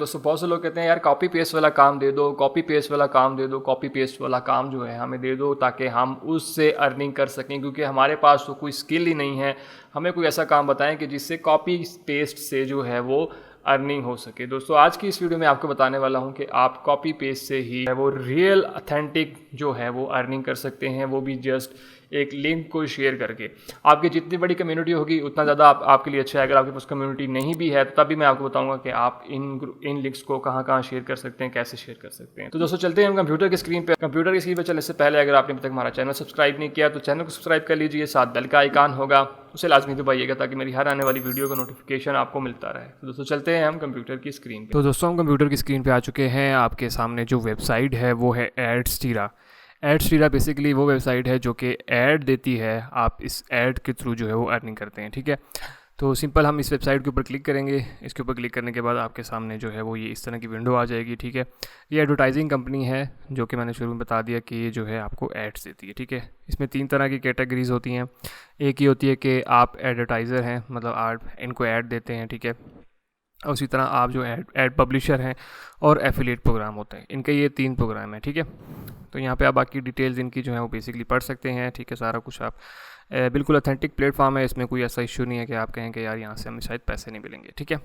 दोस्तों बहुत से लोग कहते हैं यार कॉपी पेस्ट वाला काम दे दो, कॉपी पेस्ट वाला काम दे दो, कॉपी पेस्ट वाला काम जो है हमें दे दो ताकि हम उससे अर्निंग कर सकें, क्योंकि हमारे पास तो कोई स्किल ही नहीं है। हमें कोई ऐसा काम बताएं कि जिससे कॉपी पेस्ट से जो है वो अर्निंग हो सके। दोस्तों आज की इस वीडियो में आपको बताने वाला हूं कि आप कॉपी पेस्ट से ही वो रियल ऑथेंटिक जो है वो अर्निंग कर सकते हैं, वो भी जस्ट एक लिंक को शेयर करके। आपकी जितनी बड़ी कम्युनिटी होगी उतना ज़्यादा आपके लिए अच्छा है। अगर आपके पास कम्युनिटी नहीं भी है तो तभी मैं आपको बताऊंगा कि आप इन लिंक्स को कहाँ कहाँ शेयर कर सकते हैं, कैसे शेयर कर सकते हैं। तो दोस्तों चलते हैं हम कंप्यूटर की स्क्रीन पे। कंप्यूटर की स्क्रीन पे चलने से पहले अगर आपने अभी तक हमारा चैनल सब्सक्राइब नहीं किया तो चैनल को सब्सक्राइब कर लीजिए, साथ बेल का आइकन होगा उसे लाजमी दबाइएगा ताकि मेरी हर आने वाली वीडियो का नोटिफिकेशन आपको मिलता रहे। तो दोस्तों चलते हैं हम कंप्यूटर की स्क्रीन पे। तो दोस्तों हम कंप्यूटर की स्क्रीन पे आ चुके हैं। आपके सामने जो वेबसाइट है वो है एड्सटीरा। एड्सटीरा बेसिकली वो वेबसाइट है जो कि ऐड देती है, आप इस ऐड के थ्रू जो है वो अर्निंग करते हैं। ठीक है, तो सिंपल हम इस वेबसाइट के ऊपर क्लिक करेंगे। इसके ऊपर क्लिक करने के बाद आपके सामने जो है वो ये इस तरह की विंडो आ जाएगी। ठीक है, ये एडवर्टाइजिंग कंपनी है जो कि मैंने शुरू में बता दिया कि ये जो है आपको एड्स देती है। ठीक है, इसमें 3 तरह की कैटेगरीज होती हैं। एक ही होती है कि आप एडवर्टाइज़र हैं, मतलब आप इनको ऐड देते हैं। ठीक है, और उसी तरह आप जो ऐड पब्लिशर हैं और एफिलिएट प्रोग्राम होते हैं। इनके ये 3 प्रोग्राम हैं। ठीक है, तो यहाँ पे आप बाकी डिटेल्स इनकी जो है वो बेसिकली पढ़ सकते हैं। ठीक है, सारा कुछ आप बिल्कुल ऑथेंटिक प्लेटफॉर्म है, इसमें कोई ऐसा इशू नहीं है कि आप कहें कि यार यहाँ से हमें शायद पैसे नहीं मिलेंगे। ठीक है,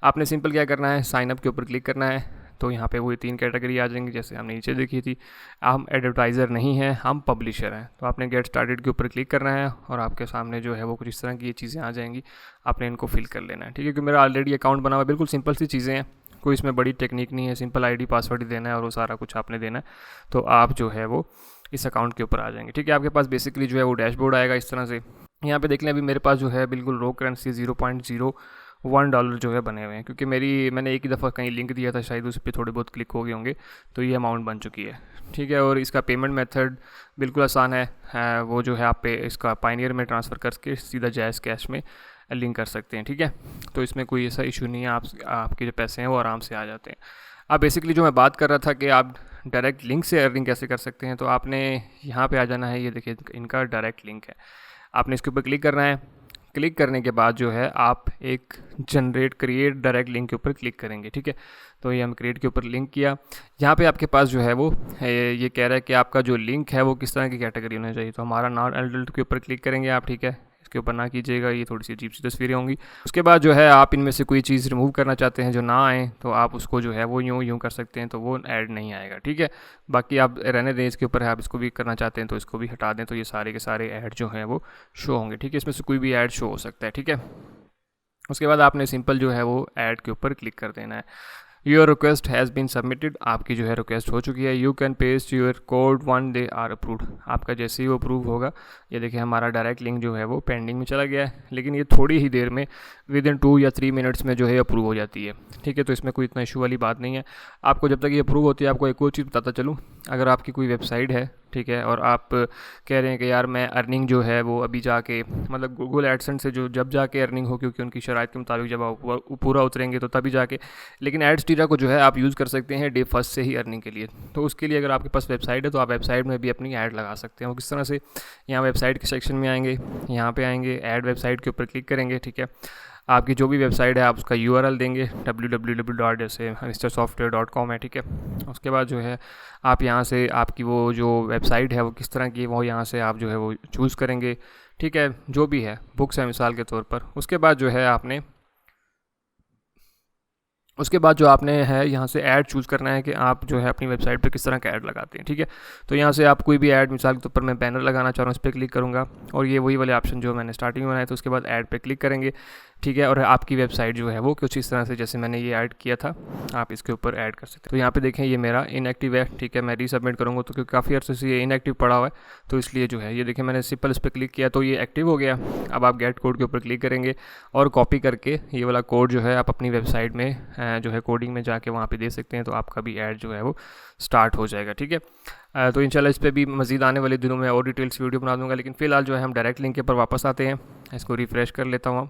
आपने सिंपल क्या करना है, साइन अप के ऊपर क्लिक करना है। तो यहाँ पे वही 3 कैटेगरी आ जाएंगी जैसे हमने नीचे देखी थी। हम एडवर्टाइज़र नहीं हैं, हम पब्लिशर हैं। तो आपने गेट स्टार्टेड के ऊपर क्लिक करना है और आपके सामने जो है वो कुछ इस तरह की ये चीज़ें आ जाएंगी। आपने इनको फिल कर लेना है। ठीक है, क्योंकि मेरा ऑलरेडी अकाउंट बना हुआ है, बिल्कुल सिंपल सी चीज़ें हैं, कोई इसमें बड़ी टेक्निक नहीं है। सिंपल आईडी पासवर्ड ही देना है और वो सारा कुछ आपने देना है, तो आप जो है वो इस अकाउंट के ऊपर आ जाएंगे। ठीक है, आपके पास बेसिकली जो है वो डैशबोर्ड आएगा इस तरह से। यहाँ पे देख लें, अभी मेरे पास जो है बिल्कुल रो करेंसी $0.01 जो है बने हुए हैं, क्योंकि मैंने एक ही दफ़ा कहीं लिंक दिया था, शायद उस पर थोड़े बहुत क्लिक हो गए होंगे, तो ये अमाउंट बन चुकी है। ठीक है, और इसका पेमेंट मेथड बिल्कुल आसान है। वो जो है आप पे इसका पायनियर में ट्रांसफ़र करके सीधा जायज़ कैश में लिंक कर सकते हैं। ठीक है, तो इसमें कोई ऐसा इशू नहीं है, आपके जो पैसे हैं वो आराम से आ जाते हैं। अब बेसिकली जो मैं बात कर रहा था कि आप डायरेक्ट लिंक से अर्निंग कैसे कर सकते हैं, तो आपने यहाँ पे आ जाना है। ये देखिए इनका डायरेक्ट लिंक है, आपने इसके ऊपर क्लिक करना है। क्लिक करने के बाद जो है आप एक क्रिएट डायरेक्ट लिंक के ऊपर क्लिक करेंगे। ठीक है, तो ये हम क्रिएट के ऊपर लिंक किया। यहाँ पे आपके पास जो है वो ये कह रहा है कि आपका जो लिंक है वो किस तरह की कैटेगरी होना चाहिए। तो हमारा नॉट एडल्ट के ऊपर क्लिक करेंगे आप। ठीक है, इसके ऊपर ना कीजिएगा, ये थोड़ी सी अजीब सी तस्वीरें होंगी। उसके बाद जो है आप इनमें से कोई चीज़ रिमूव करना चाहते हैं जो ना आए, तो आप उसको जो है वो यूँ कर सकते हैं, तो वो ऐड नहीं आएगा। ठीक है, बाकी आप रहने दें, इसके ऊपर है, आप इसको भी करना चाहते हैं तो इसको भी हटा दें, तो ये सारे के सारे ऐड जो हैं वो शो होंगे। ठीक है, इसमें से कोई भी ऐड शो हो सकता है। ठीक है, उसके बाद आपने सिंपल जो है वो ऐड के ऊपर क्लिक कर देना है। Your request has been submitted, आपकी जो है रिक्वेस्ट हो चुकी है। You can paste your code when they are approved, आपका जैसे ही वो अप्रूव होगा, ये देखिए हमारा डायरेक्ट लिंक जो है वो पेंडिंग में चला गया है, लेकिन ये थोड़ी ही देर में विदिन 2 या 3 मिनट्स में जो है अप्रूव हो जाती है। ठीक है, तो इसमें कोई इतना इशू वाली बात नहीं है। आपको जब तक ये अप्रूव होती है, आपको एक और चीज़ बताता चलूँ, अगर आपकी कोई वेबसाइट है, ठीक है, और आप कह रहे हैं कि यार मैं अर्निंग जो है वो अभी जाके, मतलब गूगल एडसेंस से जो जब जाके अर्निंग हो, क्योंकि उनकी शराइत के मुताबिक जब आप पूरा उतरेंगे तो तभी जाके, लेकिन एड्सटीरा को जो है आप यूज़ कर सकते हैं डे फर्स्ट से ही अर्निंग के लिए। तो उसके लिए अगर आपके पास वेबसाइट है तो आप वेबसाइट में भी अपनी ऐड लगा सकते हैं। वो किस तरह से, यहाँ वेबसाइट के सेक्शन में आएंगे, यहाँ पे आएंगे, ऐड वेबसाइट के ऊपर क्लिक करेंगे। ठीक है, आपकी जो भी वेबसाइट है आप उसका URL देंगे, www. जैसे mrsoftware.com है। ठीक है, उसके बाद जो है आप यहाँ से आपकी वो जो वेबसाइट है वो किस तरह की है वो यहाँ से आप जो है वो चूज़ करेंगे। ठीक है, जो भी है, बुक्स है मिसाल के तौर पर। उसके बाद जो है आपने यहाँ से ऐड चूज़ करना है कि आप जो है अपनी वेबसाइट पे किस तरह का ऐड लगाते हैं। ठीक है, तो यहाँ से आप कोई भी ऐड, मिसाल के तौर पर मैं बैनर लगाना चाह रहा हूँ, इस पर क्लिक करूँगा और ये वही वाले ऑप्शन जो मैंने स्टार्टिंग में बनाया, तो उसके बाद ऐड पे क्लिक करेंगे। ठीक है, और आपकी वेबसाइट जो है वो कुछ इस तरह से, जैसे मैंने ये ऐड किया था, आप इसके ऊपर ऐड कर सकते हैं। तो यहाँ पे देखें ये मेरा इनएक्टिव है। ठीक है, मैं रीसबमिट करूँगा तो क्योंकि काफ़ी अर्से से ये इनएक्टिव पड़ा हुआ है, तो इसलिए जो है ये देखें मैंने सिंपल इस पर क्लिक किया तो ये एक्टिव हो गया। अब आप गेट कोड के ऊपर क्लिक करेंगे और कॉपी करके ये वाला कोड जो है आप अपनी वेबसाइट में जो है कोडिंग में जाके वहाँ पे दे सकते हैं, तो आपका भी ऐड जो है वो स्टार्ट हो जाएगा। ठीक है, तो इंशाल्लाह इस पर भी मज़ीद आने वाले दिनों में और डिटेल्स वीडियो बना दूँगा, लेकिन फ़िलहाल जो है हम डायरेक्ट लिंक के ऊपर वापस आते हैं। इसको रिफ़्रेश कर लेता हूँ।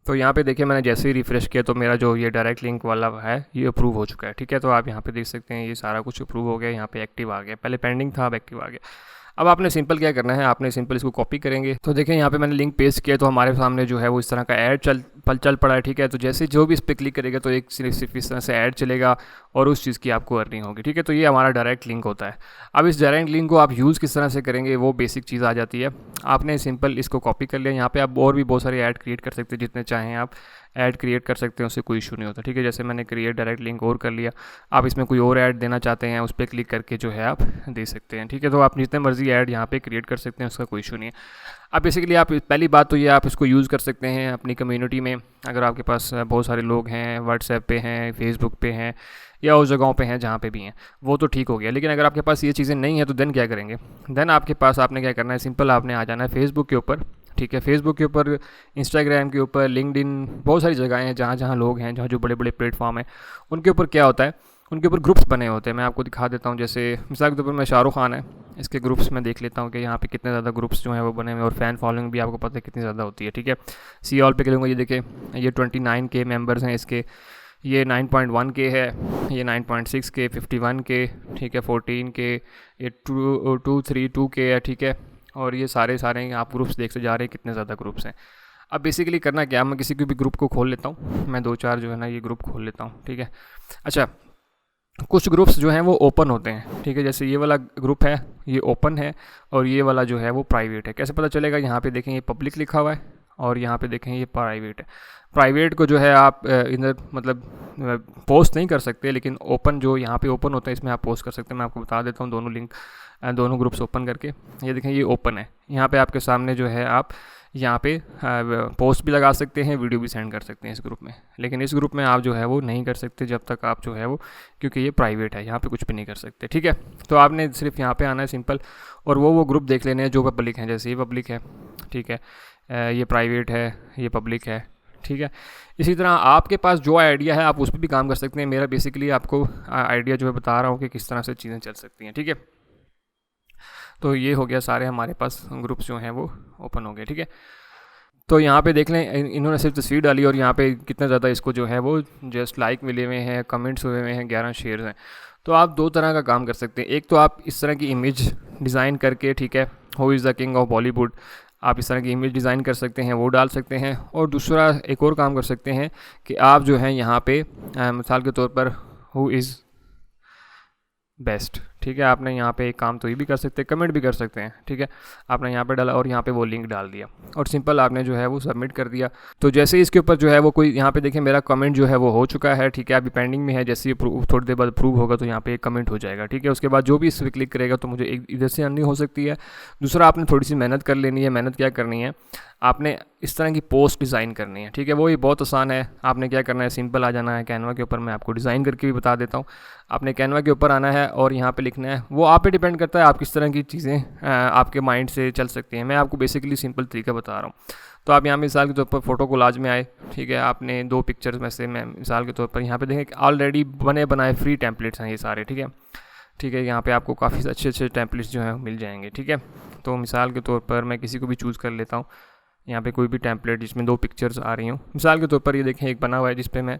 तो यहाँ पे देखिए मैंने जैसे ही रिफ़्रेश किया तो मेरा जो ये डायरेक्ट लिंक वाला है ये अप्रूव हो चुका है। ठीक है, तो आप यहाँ पे देख सकते हैं ये सारा कुछ अप्रूव हो गया, यहाँ पे एक्टिव आ गया, पहले पेंडिंग था अब एक्टिव आ गया। अब आपने सिंपल क्या करना है, आपने सिंपल इसको कॉपी करेंगे। तो देखें यहाँ पे मैंने लिंक पेस्ट किया तो हमारे सामने जो है वो इस तरह का ऐड चल पड़ा है, ठीक है। तो जैसे जो भी इस पर क्लिक करेगा तो एक सिर्फ इस तरह से ऐड चलेगा और उस चीज़ की आपको अर्निंग होगी, ठीक है। तो ये हमारा डायरेक्ट लिंक होता है। अब इस डायरेक्ट लिंक को आप यूज़ किस तरह से करेंगे वो बेसिक चीज़ आ जाती है। आपने सिंपल इसको कॉपी कर लिया, यहाँ पे आप और भी बहुत सारे ऐड क्रिएट कर सकते हैं, जितने चाहें आप ऐड क्रिएट कर सकते हैं, उससे कोई इशू नहीं होता, ठीक है। जैसे मैंने क्रिएट डायरेक्ट लिंक और कर लिया, आप इसमें कोई और ऐड देना चाहते हैं उस पर क्लिक करके जो है आप दे सकते हैं, ठीक है। तो आप जितने मर्जी ऐड यहाँ पे क्रिएट कर सकते हैं, उसका कोई इशू नहीं है। अब बेसिकली आप पहली बात तो ये आप इसको यूज़ कर सकते हैं अपनी कम्युनिटी में, अगर आपके पास बहुत सारे लोग हैं, व्हाट्सएप पे हैं, फेसबुक पे हैं या उस जगहों पे हैं जहाँ पे भी हैं, वो तो ठीक हो गया। लेकिन अगर आपके पास ये चीज़ें नहीं है तो देन क्या करेंगे, देन आपके पास आपने क्या करना है, सिंपल आपने आ जाना है फेसबुक के ऊपर, ठीक है। फेसबुक के ऊपर, इंस्टाग्राम के ऊपर, लिंक्डइन, बहुत सारी जगहें हैं जहाँ जहाँ लोग हैं, जहाँ जो बड़े बड़े प्लेटफॉर्म हैं, उनके ऊपर क्या होता है, उनके ऊपर ग्रुप्स बने होते हैं। मैं आपको दिखा देता हूँ, जैसे मिसाल के तौर पर मैं शाहरुख खान है, इसके ग्रुप्स में देख लेता हूँ कि यहाँ पे कितने ज़्यादा ग्रुप्स जो हैं वो बने हुए, और फ़ैन फॉलोइंग भी आपको पता है कितनी ज़्यादा होती है, ठीक है। सी ऑल पे करूँगा, ये देखें ये 29K मेंबर्स हैं इसके, ये 9.1K है, ये 9.6K, 51K, ठीक है, 14K, ये 232K है, ठीक है। और ये सारे आप ग्रुप्स देखते जा रहे हैं कितने ज़्यादा ग्रुप्स हैं। अब बेसिकली करना क्या, मैं किसी भी ग्रुप को खोल लेता हूँ, मैं 2-4 जो है ना ये ग्रुप खोल लेता हूँ, ठीक है। अच्छा, कुछ ग्रुप्स जो हैं वो ओपन होते हैं, ठीक है। जैसे ये वाला ग्रुप है, ये ओपन है, और ये वाला जो है वो प्राइवेट है। कैसे पता चलेगा, यहाँ पे देखें ये पब्लिक लिखा हुआ है और यहाँ पे देखें ये प्राइवेट है। प्राइवेट को जो है आप इधर मतलब पोस्ट नहीं कर सकते, लेकिन ओपन जो यहाँ पे ओपन होता है इसमें आप पोस्ट कर सकते हैं। मैं आपको बता देता हूँ दोनों लिंक, दोनों ग्रुप्स ओपन करके। ये देखें ये ओपन है, यहाँ पे आपके सामने जो है आप यहाँ पे पोस्ट भी लगा सकते हैं, वीडियो भी सेंड कर सकते हैं इस ग्रुप में। लेकिन इस ग्रुप में आप जो है वो नहीं कर सकते जब तक आप जो है वो, क्योंकि ये प्राइवेट है, यहाँ पे कुछ भी नहीं कर सकते, ठीक है। तो आपने सिर्फ यहाँ पे आना है सिंपल, और वो ग्रुप देख लेने हैं जो पब्लिक हैं। जैसे ये पब्लिक है, ठीक है, ये प्राइवेट है, ये पब्लिक है, ठीक है। इसी तरह आपके पास जो आइडिया है आप उस पर भी काम कर सकते हैं। मेरा बेसिकली आपको आइडिया जो है बता रहा हूँ कि किस तरह से चीज़ें चल सकती हैं, ठीक है। तो ये हो गया, सारे हमारे पास ग्रुप्स जो हैं वो ओपन हो गए, ठीक है। तो यहाँ पे देख लें, इन्होंने सिर्फ तस्वीर डाली और यहाँ पे कितना ज़्यादा इसको जो है वो जस्ट लाइक मिले हुए हैं, कमेंट्स हुए हुए हैं, 11 शेयर्स हैं। तो आप दो तरह का काम कर सकते हैं। एक तो आप इस तरह की इमेज डिज़ाइन करके, ठीक है, who is the king of Bollywood, आप इस तरह की इमेज डिज़ाइन कर सकते हैं, वो डाल सकते हैं। और दूसरा एक और काम कर सकते हैं कि आप जो है यहाँ पे मिसाल के तौर पर हु इज़ बेस्ट, ठीक है, आपने यहाँ पे एक काम तो ये भी कर सकते हैं, कमेंट भी कर सकते हैं, ठीक है। आपने यहाँ पे डाला और यहाँ पे वो लिंक डाल दिया और सिंपल आपने जो है वो सबमिट कर दिया। तो जैसे ही इसके ऊपर जो है वो कोई, यहाँ पे देखें मेरा कमेंट जो है वो हो चुका है, ठीक है, अभी पेंडिंग में है। जैसे ही थोड़ी देर बाद अप्रूव होगा तो यहाँ पे एक कमेंट हो जाएगा, ठीक है। उसके बाद जो भी इस पर क्लिक करेगा तो मुझे एक इधर से अर्निंग हो सकती है। दूसरा, आपने थोड़ी सी मेहनत कर लेनी है। मेहनत क्या करनी है, आपने इस तरह की पोस्ट डिज़ाइन करनी है, ठीक है। वो ही बहुत आसान है। आपने क्या करना है, सिंपल आ जाना है कैनवा के ऊपर। मैं आपको डिज़ाइन करके भी बता देता हूँ। आपने कैनवा के ऊपर आना है और यहाँ पे लिखना है, वो आप पे डिपेंड करता है आप किस तरह की चीज़ें आपके माइंड से चल सकती हैं। मैं आपको बेसिकली सिंपल तरीका बता रहा हूँ। तो आप यहाँ मिसाल के तौर पर फ़ोटो कोलाज में आए, ठीक है, आपने 2 पिक्चर्स में से, मैं मिसाल के तौर पर यहाँ पे देखें ऑलरेडी बने बनाए फ्री टेम्पलेट्स हैं ये सारे, ठीक है, ठीक है। यहाँ पे आपको काफ़ी अच्छे टेम्पलेट्स जो हैं मिल जाएंगे, ठीक है। तो मिसाल के तौर पर मैं किसी को भी चूज़ कर लेता हूँ, यहाँ पे कोई भी टेम्पलेट जिसमें 2 पिक्चर्स आ रही हूँ। मिसाल के तौर पर ये देखें एक बना हुआ है जिस पे मैं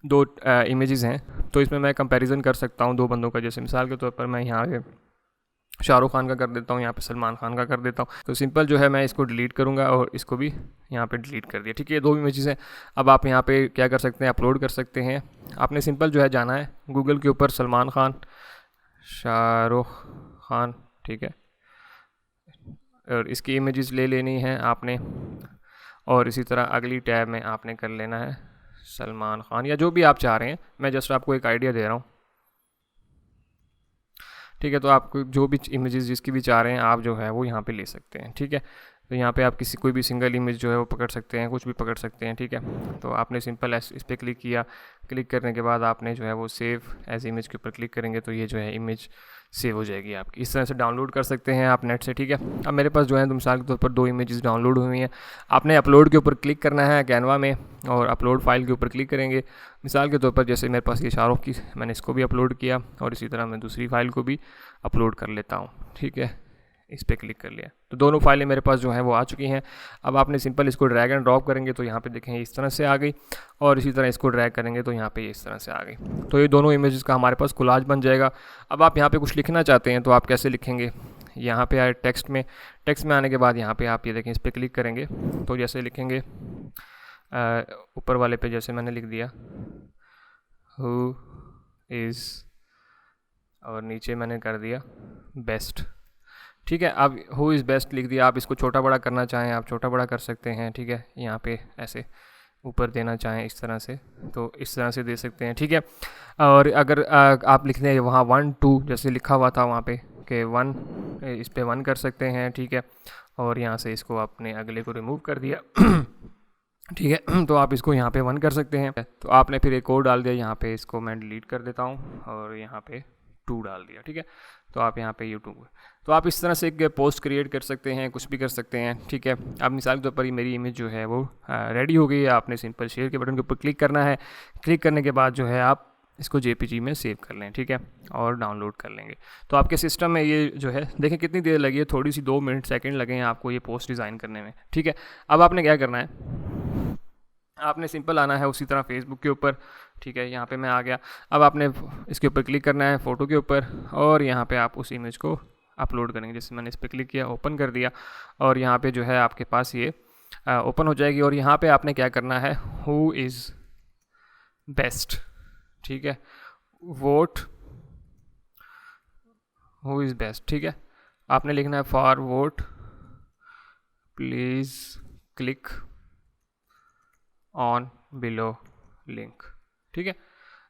2 इमेजेस हैं, तो इसमें मैं कंपैरिजन कर सकता हूँ 2 बंदों का। जैसे मिसाल के तौर पर मैं यहाँ पे शाहरुख खान का कर देता हूँ, यहाँ पे सलमान खान का कर देता हूँ। तो सिंपल जो है मैं इसको डिलीट करूँगा और इसको भी यहाँ पे डिलीट कर दिया, ठीक है। ये 2 इमेजेस हैं। अब आप यहाँ पे क्या कर सकते हैं, अपलोड कर सकते हैं। आपने सिंपल जो है जाना है गूगल के ऊपर, सलमान खान, शाहरुख खान, ठीक है, और इसकी इमेजेस ले लेनी है आपने। और इसी तरह अगली टैब में आपने कर लेना है सलमान खान या जो भी आप चाह रहे हैं। मैं जस्ट आपको एक आइडिया दे रहा हूँ, ठीक है। तो आपको जो भी इमेजेस जिसकी भी चाह रहे हैं आप जो है वो यहाँ पे ले सकते हैं, ठीक है। तो यहाँ पे आप कोई भी सिंगल इमेज जो है वो पकड़ सकते हैं, कुछ भी पकड़ सकते हैं, ठीक है। तो आपने सिंपल इस पर क्लिक किया। क्लिक करने के बाद आपने जो है वो सेव एज इमेज के ऊपर क्लिक करेंगे तो ये जो है इमेज सेव हो जाएगी आपकी। इस तरह से डाउनलोड कर सकते हैं आप नेट से, ठीक है। अब मेरे पास जो है मिसाल के तौर पर 2 इमेजेस डाउनलोड हुई हैं। आपने अपलोड के ऊपर क्लिक करना है कैनवा में और अपलोड फाइल के ऊपर क्लिक करेंगे। मिसाल के तौर पर जैसे मेरे पास ये शाहरुख की, मैंने इसको भी अपलोड किया और इसी तरह मैं दूसरी फाइल को भी अपलोड कर लेता हूँ, ठीक है। इस पर क्लिक कर लिया तो दोनों फाइलें मेरे पास जो हैं वो आ चुकी हैं। अब आपने सिंपल इसको ड्रैग एंड ड्रॉप करेंगे तो यहाँ पे देखें इस तरह से आ गई, और इसी तरह इसको ड्रैग करेंगे तो यहाँ पे इस तरह से आ गई। तो ये दोनों इमेजेस का हमारे पास कोलाज बन जाएगा। अब आप यहाँ पे कुछ लिखना चाहते हैं तो आप कैसे लिखेंगे, यहाँ पे आए टेक्स्ट में आने के बाद यहाँ पे आप ये देखें इस पर क्लिक करेंगे तो जैसे लिखेंगे ऊपर वाले पे जैसे मैंने लिख दिया हु इज़ और नीचे मैंने कर दिया बेस्ट। ठीक है, अब हु इज़ बेस्ट लिख दिया। आप इसको छोटा बड़ा करना चाहें आप छोटा बड़ा कर सकते हैं। ठीक है, यहाँ पे ऐसे ऊपर देना चाहें इस तरह से तो इस तरह से दे सकते हैं। ठीक है, और अगर आप लिख दें वहाँ 1 2 जैसे लिखा हुआ था वहाँ पे कि 1 इस पर 1 कर सकते हैं। ठीक है, और यहाँ से इसको आपने अगले को रिमूव कर दिया। ठीक है, तो आप इसको यहाँ पे 1 कर सकते हैं। तो आपने फिर एक और डाल दिया यहाँ पे, इसको मैं डिलीट कर देता हूँ और यहाँ पे 2 डाल दिया। ठीक है, तो आप यहाँ पे यूट्यूब तो आप इस तरह से एक पोस्ट क्रिएट कर सकते हैं, कुछ भी कर सकते हैं। ठीक है, अब मिसाल के तौर पर ही मेरी इमेज जो है वो रेडी हो गई है। आपने सिंपल शेयर के बटन के ऊपर क्लिक करना है। क्लिक करने के बाद जो है आप इसको JPG में सेव कर लें। ठीक है, और डाउनलोड कर लेंगे तो आपके सिस्टम में ये जो है देखें कितनी देर लगी है, थोड़ी सी 2 मिनट सेकंड लगे हैं आपको ये पोस्ट डिज़ाइन करने में। ठीक है, अब आपने क्या करना है, आपने सिंपल आना है उसी तरह फेसबुक के ऊपर। ठीक है, यहाँ पे मैं आ गया। अब आपने इसके ऊपर क्लिक करना है फ़ोटो के ऊपर और यहाँ पे आप उस इमेज को अपलोड करेंगे। जैसे मैंने इस पर क्लिक किया, ओपन कर दिया और यहाँ पे जो है आपके पास ये ओपन हो जाएगी। और यहाँ पे आपने क्या करना है, हु इज़ बेस्ट। ठीक है, वोट हु इज़ बेस्ट। ठीक है, आपने लिखना है for vote please click on below link. ठीक है,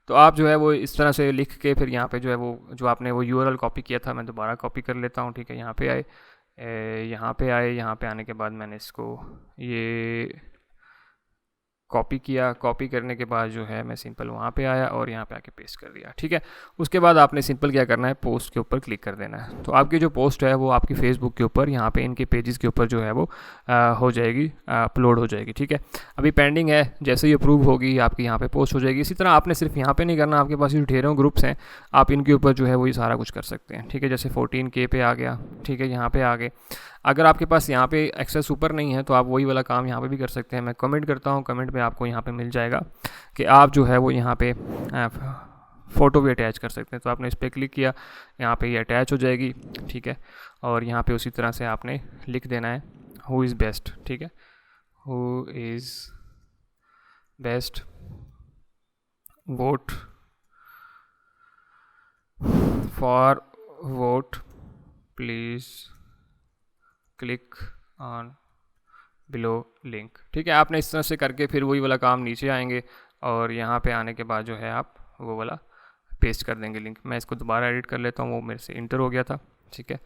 तो आप जो है वो इस तरह से लिख के फिर यहाँ पे जो है वो जो आपने वो URL कॉपी किया था मैं दोबारा कॉपी कर लेता हूँ। ठीक है, यहाँ पे यहाँ पे आने के बाद मैंने इसको ये कॉपी किया। कॉपी करने के बाद जो है मैं सिंपल वहाँ पे आया और यहाँ पे आके पेस्ट कर दिया। ठीक है, उसके बाद आपने सिंपल क्या करना है, पोस्ट के ऊपर क्लिक कर देना है। तो आपकी जो पोस्ट है वो आपकी फेसबुक के ऊपर यहाँ पे इनके पेजेस के ऊपर जो है वो हो जाएगी, अपलोड हो जाएगी। ठीक है, अभी पेंडिंग है, जैसे ही अप्रूव होगी आपकी यहाँ पे पोस्ट हो जाएगी। इसी तरह आपने सिर्फ यहाँ पे नहीं करना, आपके पास जो ढेरों ग्रुप्स हैं आप इनके ऊपर जो है वो ये सारा कुछ कर सकते हैं। ठीक है, जैसे 14K पे आ गया। ठीक है, यहाँ पे आ गए। अगर आपके पास यहाँ पे एक्सेस ऊपर नहीं है तो आप वही वाला काम यहाँ पे भी कर सकते हैं। मैं कमेंट करता हूँ, कमेंट में आपको यहाँ पे मिल जाएगा कि आप जो है वो यहाँ पे फ़ोटो भी अटैच कर सकते हैं। तो आपने इस पर क्लिक किया, यहाँ पे ये अटैच हो जाएगी। ठीक है, और यहाँ पे उसी तरह से आपने लिख देना है हु इज़ बेस्ट। ठीक है, who is best vote for vote please click on below link. ठीक है, आपने इस तरह से करके फिर वही वाला काम नीचे आएंगे और यहाँ पे आने के बाद जो है आप वो वाला पेस्ट कर देंगे लिंक। मैं इसको दोबारा एडिट कर लेता हूँ, वो मेरे से इंटर हो गया था। ठीक है,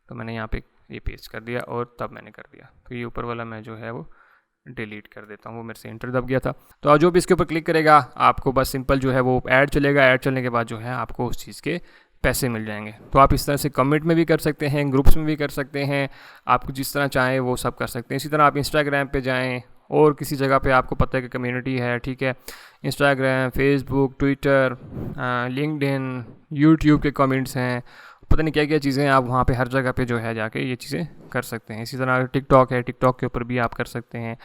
तो मैंने यहाँ पे ये पेस्ट कर दिया और तब मैंने कर दिया। तो ये ऊपर वाला मैं जो है वो डिलीट कर देता हूँ, वो मेरे से इंटर दब गया था। तो जो भी इसके ऊपर क्लिक करेगा आपको बस सिंपल जो है वो ऐड चलेगा। ऐड चलने के बाद जो है आपको उस चीज़ के पैसे मिल जाएंगे। तो आप इस तरह से कमेंट में भी कर सकते हैं, ग्रुप्स में भी कर सकते हैं, आपको जिस तरह चाहें वो सब कर सकते हैं। इसी तरह आप इंस्टाग्राम पे जाएं और किसी जगह पे आपको पता है कि कम्युनिटी है। ठीक है, Instagram, Facebook, Twitter, LinkedIn, YouTube के कमेंट्स हैं, पता नहीं क्या क्या चीज़ें हैं। आप वहाँ पे हर जगह पे जो है जाके ये चीज़ें कर सकते हैं। इसी तरह टिकटॉक है, टिकटॉक के ऊपर भी आप कर सकते हैं।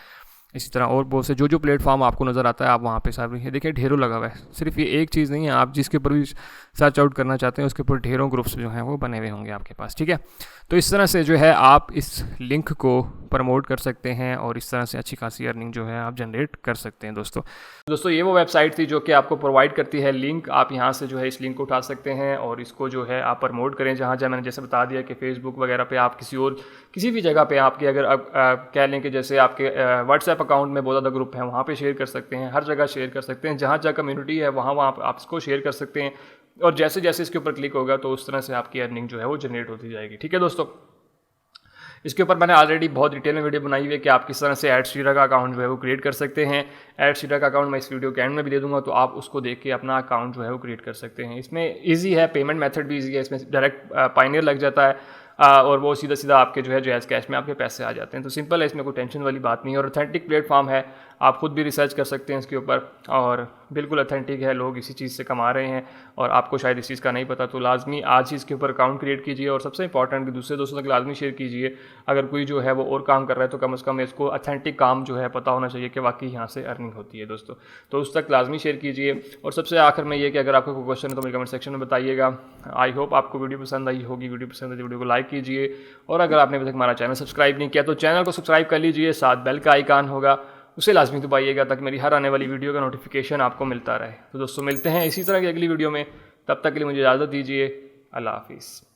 इसी तरह और बहुत से जो प्लेटफॉर्म आपको नज़र आता है आप वहाँ पे सब ये देखिए ढेरों लगा हुआ है। सिर्फ ये एक चीज़ नहीं है, आप जिसके ऊपर भी सर्च आउट करना चाहते हैं उसके ऊपर ढेरों ग्रुप्स जो हैं वो बने हुए होंगे आपके पास। ठीक है, तो इस तरह से जो है आप इस लिंक को प्रमोट कर सकते हैं और इस तरह से अच्छी खासी अर्निंग जो है आप जनरेट कर सकते हैं। दोस्तों ये वो वेबसाइट थी जो कि आपको प्रोवाइड करती है लिंक। आप यहाँ से जो है इस लिंक को उठा सकते हैं और इसको जो है आप प्रमोट करें जहाँ जहाँ मैंने जैसे बता दिया कि फेसबुक वगैरह पे आप किसी भी जगह पे आपकी अगर आप कह लें कि जैसे आपके व्हाट्सएप अकाउंट में बहुत ज़्यादा ग्रुप हैं वहाँ पे शेयर कर सकते हैं, हर जगह शेयर कर सकते हैं। जहाँ जहाँ कम्युनिटी है वहाँ आप इसको शेयर कर सकते हैं और जैसे जैसे इसके ऊपर क्लिक होगा तो उस तरह से आपकी अर्निंग जो है वो जनरेट होती जाएगी। ठीक है दोस्तों, इसके ऊपर मैंने ऑलरेडी बहुत डिटेल में वीडियो बनाई हुई है कि आप किस तरह से एडस्टीरा का अकाउंट जो है वो क्रिएट कर सकते हैं। एडस्टीरा का अकाउंट मैं इस वीडियो के एंड में भी दे दूंगा, तो आप उसको देख के अपना अकाउंट जो है वो क्रिएट कर सकते हैं। इसमें ईजी है, पेमेंट मेथड भी ईजी है, इसमें डायरेक्ट पायनियर लग जाता है और वो सीधा सीधा आपके जो है जैज़ कैश में आपके पैसे आ जाते हैं। तो सिंपल है, इसमें कोई टेंशन वाली बात नहीं है और ऑथेंटिक प्लेटफॉर्म है। आप खुद भी रिसर्च कर सकते हैं इसके ऊपर, और बिल्कुल अथेंटिक है, लोग इसी चीज़ से कमा रहे हैं और आपको शायद इस चीज़ का नहीं पता। तो लाजमी आज ही इसके ऊपर अकाउंट क्रिएट कीजिए, और सबसे इंपॉर्टेंट कि दूसरे दोस्तों तक लाजमी शेयर कीजिए। अगर कोई जो है वो और काम कर रहा है तो कम से कम इसको अथेंटिक काम जो है पता होना चाहिए कि वाकई यहाँ से अर्निंग होती है दोस्तों। तो उस तक लाजमी शेयर कीजिए। और सबसे आखिर में ये कि अगर आपको कोई क्वेश्चन है तो मेरे कमेंट सेक्शन में बताइएगा। आई होप आपको वीडियो पसंद आई होगी। वीडियो पसंद आई तो वीडियो को लाइक कीजिए, और अगर आपने अभी तक हमारा चैनल सब्सक्राइब नहीं किया तो चैनल को सब्सक्राइब कर लीजिए, साथ बेल का आइकान होगा उसे लाजमी दबाइएगा ताकि मेरी हर आने वाली वीडियो का नोटिफिकेशन आपको मिलता रहे। तो दोस्तों मिलते हैं इसी तरह की अगली वीडियो में, तब तक के लिए मुझे इजाज़त दीजिए। अल्लाह हाफिज़।